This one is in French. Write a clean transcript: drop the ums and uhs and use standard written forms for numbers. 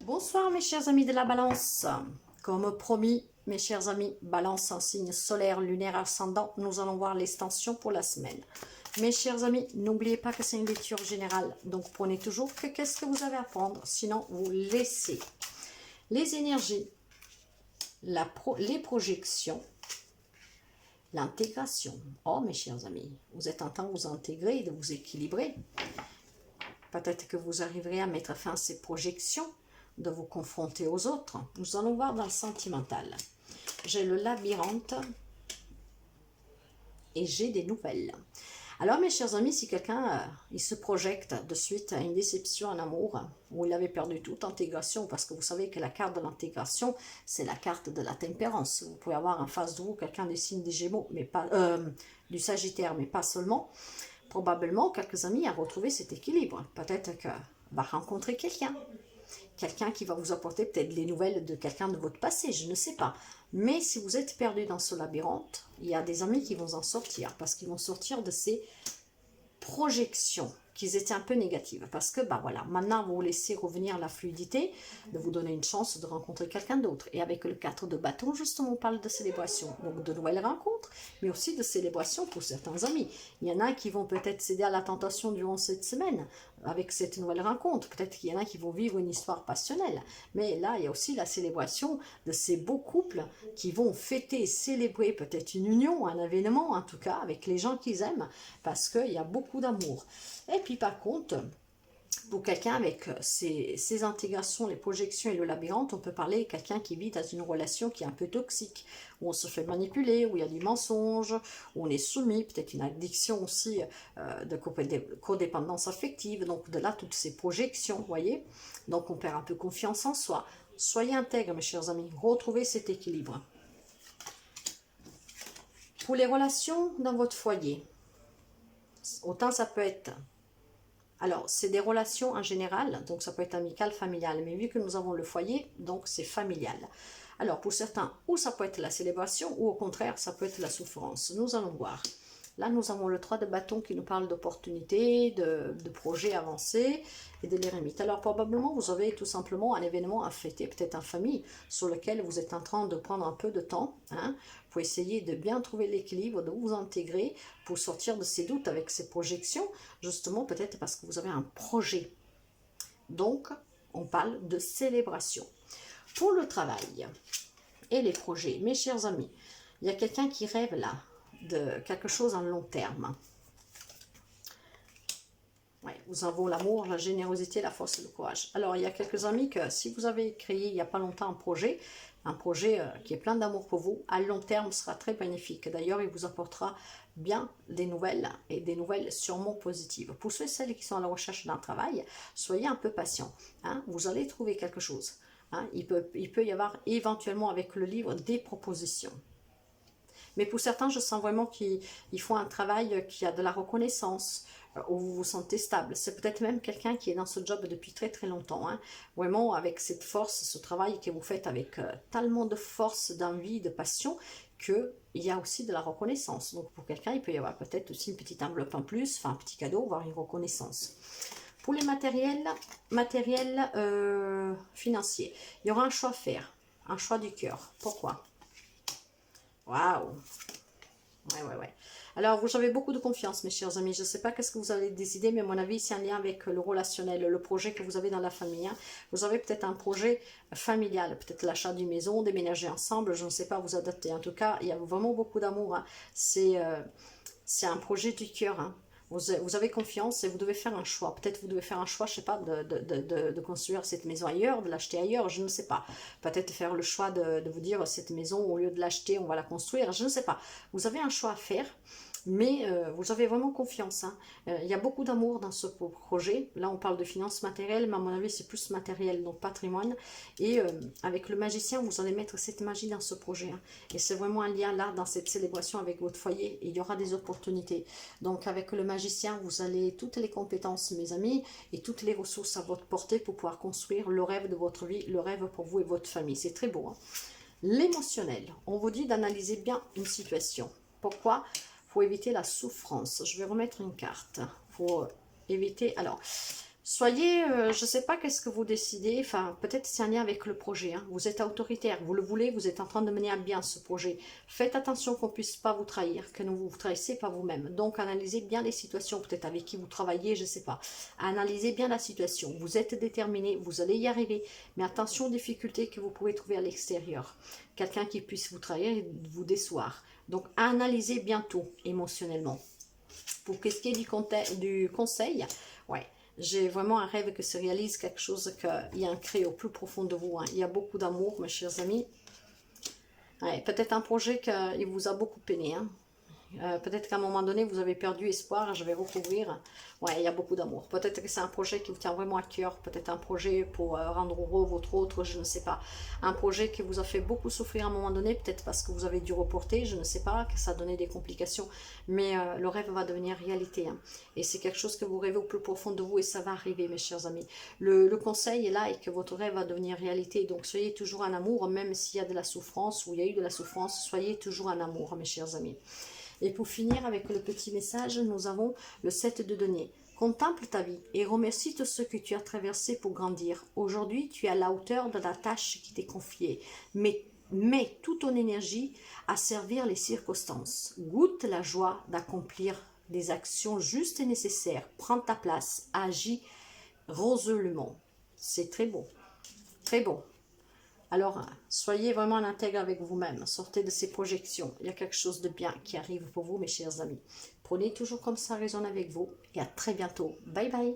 Bonsoir mes chers amis de la balance. Comme promis, mes chers amis, balance en signe solaire, lunaire, ascendant, nous allons voir l'extension pour la semaine. Mes chers amis, n'oubliez pas que c'est une lecture générale, donc prenez toujours que qu'est-ce que vous avez à prendre, sinon vous laissez. Les énergies, les projections, l'intégration. Oh mes chers amis, vous êtes en train de vous intégrer, de vous équilibrer. Peut-être que vous arriverez à mettre fin à ces projections, de vous confronter aux autres. Nous allons voir dans le sentimental. J'ai le labyrinthe et j'ai des nouvelles. Alors mes chers amis, si quelqu'un il se projette de suite à une déception en amour, où il avait perdu toute intégration, parce que vous savez que la carte de l'intégration, c'est la carte de la tempérance. Vous pouvez avoir en face de vous quelqu'un des signes des Gémeaux, mais pas du Sagittaire, mais pas seulement. Probablement, quelques amis à retrouver cet équilibre. Peut-être que va rencontrer quelqu'un qui va vous apporter peut-être les nouvelles de quelqu'un de votre passé, je ne sais pas. Mais si vous êtes perdu dans ce labyrinthe, il y a des amis qui vont en sortir, parce qu'ils vont sortir de ces projections qui étaient un peu négatives. Parce que, bah voilà, maintenant vous laissez revenir la fluidité, de vous donner une chance de rencontrer quelqu'un d'autre. Et avec le 4 de bâton, justement, on parle de célébration. Donc de nouvelles rencontres, mais aussi de célébration pour certains amis. Il y en a qui vont peut-être céder à la tentation durant cette semaine, avec cette nouvelle rencontre. Peut-être qu'il y en a qui vont vivre une histoire passionnelle. Mais là, il y a aussi la célébration de ces beaux couples qui vont fêter, célébrer peut-être une union, un événement, en tout cas, avec les gens qu'ils aiment, parce qu'il y a beaucoup d'amour. Et puis par contre, pour quelqu'un avec ses intégrations, les projections et le labyrinthe, on peut parler de quelqu'un qui vit dans une relation qui est un peu toxique, où on se fait manipuler, où il y a du mensonge, où on est soumis, peut-être une addiction aussi de codépendance affective, donc de là toutes ces projections, vous voyez. Donc on perd un peu confiance en soi. Soyez intègres mes chers amis, retrouvez cet équilibre. Pour les relations dans votre foyer, autant ça peut être... Alors, c'est des relations en général, donc ça peut être amical, familial, mais vu que nous avons le foyer, donc c'est familial. Alors, pour certains, ou ça peut être la célébration, ou au contraire, ça peut être la souffrance. Nous allons voir. Là, nous avons le 3 de bâton qui nous parle d'opportunités, de projets avancés et de l'éremite. Alors, probablement, vous avez tout simplement un événement à fêter, peut-être en famille, sur lequel vous êtes en train de prendre un peu de temps, pour essayer de bien trouver l'équilibre, de vous intégrer, pour sortir de ces doutes avec ces projections, justement, peut-être parce que vous avez un projet. Donc, on parle de célébration. Pour le travail et les projets, mes chers amis, il y a quelqu'un qui rêve là, de quelque chose en long terme. Ouais, nous avons l'amour, la générosité, la force et le courage. Alors, il y a quelques amis que si vous avez créé il n'y a pas longtemps un projet qui est plein d'amour pour vous, à long terme sera très bénéfique. D'ailleurs, il vous apportera bien des nouvelles et des nouvelles sûrement positives. Pour ceux et celles qui sont à la recherche d'un travail, soyez un peu patients. Vous allez trouver quelque chose. Il peut y avoir éventuellement avec le livre des propositions. Mais pour certains, je sens vraiment qu'ils font un travail qui a de la reconnaissance, où vous vous sentez stable. C'est peut-être même quelqu'un qui est dans ce job depuis très très longtemps. Vraiment avec cette force, ce travail que vous faites avec tellement de force, d'envie, de passion, qu'il y a aussi de la reconnaissance. Donc pour quelqu'un, il peut y avoir peut-être aussi une petite enveloppe en plus, enfin un petit cadeau, voire une reconnaissance. Pour les matériels financiers, il y aura un choix à faire, un choix du cœur. Pourquoi ? Waouh! Ouais. Alors, vous avez beaucoup de confiance, mes chers amis. Je ne sais pas qu'est-ce que vous allez décider, mais à mon avis, c'est un lien avec le relationnel, le projet que vous avez dans la famille. Vous avez peut-être un projet familial, peut-être l'achat d'une maison, déménager ensemble, je ne sais pas, vous adapter. En tout cas, il y a vraiment beaucoup d'amour. C'est un projet du cœur. Vous avez confiance et vous devez faire un choix. Peut-être vous devez faire un choix, je ne sais pas, de construire cette maison ailleurs, de l'acheter ailleurs, je ne sais pas. Peut-être faire le choix de vous dire, cette maison, au lieu de l'acheter, on va la construire, je ne sais pas. Vous avez un choix à faire, mais vous avez vraiment confiance. Il y a beaucoup d'amour dans ce projet. Là, on parle de finances matérielles, mais à mon avis, c'est plus matériel, donc patrimoine. Et avec le magicien, vous allez mettre cette magie dans ce projet. Et c'est vraiment un lien là, dans cette célébration avec votre foyer. Et il y aura des opportunités. Donc, avec le magicien, vous allez toutes les compétences, mes amis, et toutes les ressources à votre portée pour pouvoir construire le rêve de votre vie, le rêve pour vous et votre famille. C'est très beau. L'émotionnel, on vous dit d'analyser bien une situation. Pourquoi ? Pour éviter la souffrance. Je vais remettre une carte pour éviter... Alors, Soyez, je ne sais pas qu'est-ce que vous décidez, enfin peut-être c'est un lien avec le projet, hein. Vous êtes autoritaire, vous le voulez, vous êtes en train de mener à bien ce projet. Faites attention qu'on ne puisse pas vous trahir, que ne vous trahissez pas vous-même. Donc analysez bien les situations, peut-être avec qui vous travaillez, je ne sais pas. Analysez bien la situation, vous êtes déterminé, vous allez y arriver, mais attention aux difficultés que vous pouvez trouver à l'extérieur. Quelqu'un qui puisse vous trahir et vous décevoir. Donc analysez bien tout émotionnellement. Pour qu'est-ce qui est du conseil, ouais. J'ai vraiment un rêve que se réalise quelque chose, qu'il y a un cri au plus profond de vous. Hein. Il y a beaucoup d'amour, mes chers amis. Ouais, peut-être un projet qui vous a beaucoup peiné. Hein. Peut-être qu'à un moment donné, vous avez perdu espoir, je vais recouvrir. Ouais, il y a beaucoup d'amour. Peut-être que c'est un projet qui vous tient vraiment à cœur. Peut-être un projet pour rendre heureux votre autre, je ne sais pas. Un projet qui vous a fait beaucoup souffrir à un moment donné, peut-être parce que vous avez dû reporter, je ne sais pas, que ça a donné des complications. Mais le rêve va devenir réalité. Hein. Et c'est quelque chose que vous rêvez au plus profond de vous et ça va arriver, mes chers amis. Le conseil est là et que votre rêve va devenir réalité. Donc, soyez toujours en amour, même s'il y a de la souffrance ou il y a eu de la souffrance, soyez toujours en amour, mes chers amis. Et pour finir avec le petit message, nous avons le 7 de denier. Contemple ta vie et remercie tout ce que tu as traversé pour grandir. Aujourd'hui, tu es à la hauteur de la tâche qui t'est confiée. Mais mets toute ton énergie à servir les circonstances. Goûte la joie d'accomplir des actions justes et nécessaires. Prends ta place, agis rosement. C'est très beau, très beau. Alors, soyez vraiment en intègre avec vous-même. Sortez de ces projections. Il y a quelque chose de bien qui arrive pour vous, mes chers amis. Prenez toujours comme ça raison avec vous. Et à très bientôt. Bye bye.